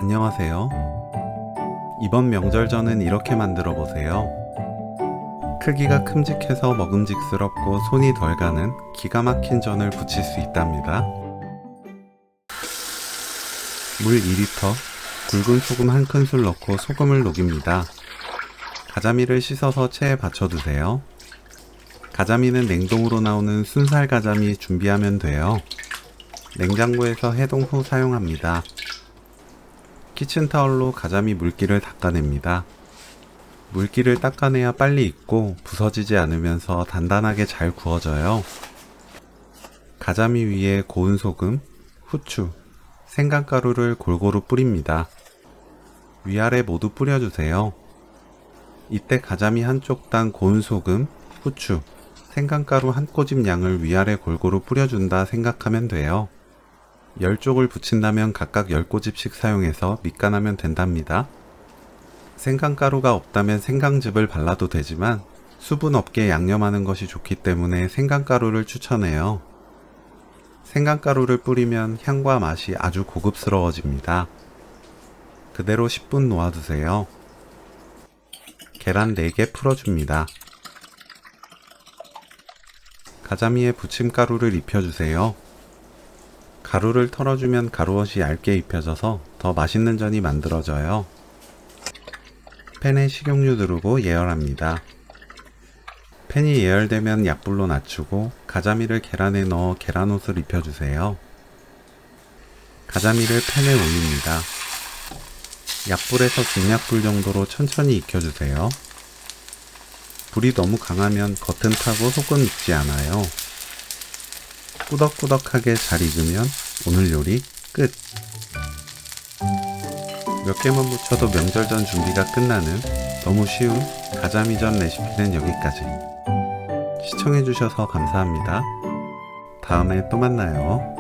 안녕하세요. 이번 명절전은 이렇게 만들어 보세요. 크기가 큼직해서 먹음직스럽고 손이 덜 가는 기가 막힌 전을 부칠 수 있답니다. 물 2리터, 굵은 소금 1큰술 넣고 소금을 녹입니다. 가자미를 씻어서 체에 받쳐두세요. 가자미는 냉동으로 나오는 순살 가자미 준비하면 돼요. 냉장고에서 해동 후 사용합니다. 키친타올로 가자미 물기를 닦아냅니다. 물기를 닦아내야 빨리 익고 부서지지 않으면서 단단하게 잘 구워져요. 가자미 위에 고운 소금, 후추, 생강가루를 골고루 뿌립니다. 위아래 모두 뿌려주세요. 이때 가자미 한쪽당 고운 소금, 후추, 생강가루 한 꼬집 양을 위아래 골고루 뿌려준다 생각하면 돼요. 10쪽을 부친다면 각각 10꼬집씩 사용해서 밑간하면 된답니다. 생강가루가 없다면 생강즙을 발라도 되지만 수분 없게 양념하는 것이 좋기 때문에 생강가루를 추천해요. 생강가루를 뿌리면 향과 맛이 아주 고급스러워집니다. 그대로 10분 놓아두세요. 계란 4개 풀어줍니다. 가자미에 부침가루를 입혀주세요. 가루를 털어주면 가루옷이 얇게 입혀져서 더 맛있는 전이 만들어져요. 팬에 식용유 두르고 예열합니다. 팬이 예열되면 약불로 낮추고 가자미를 계란에 넣어 계란옷을 입혀주세요. 가자미를 팬에 올립니다. 약불에서 중약불 정도로 천천히 익혀주세요. 불이 너무 강하면 겉은 타고 속은 익지 않아요. 꾸덕꾸덕하게 잘 익으면 오늘 요리 끝! 몇 개만 묻혀도 명절전 준비가 끝나는 너무 쉬운 가자미전 레시피는 여기까지. 시청해주셔서 감사합니다. 다음에 또 만나요.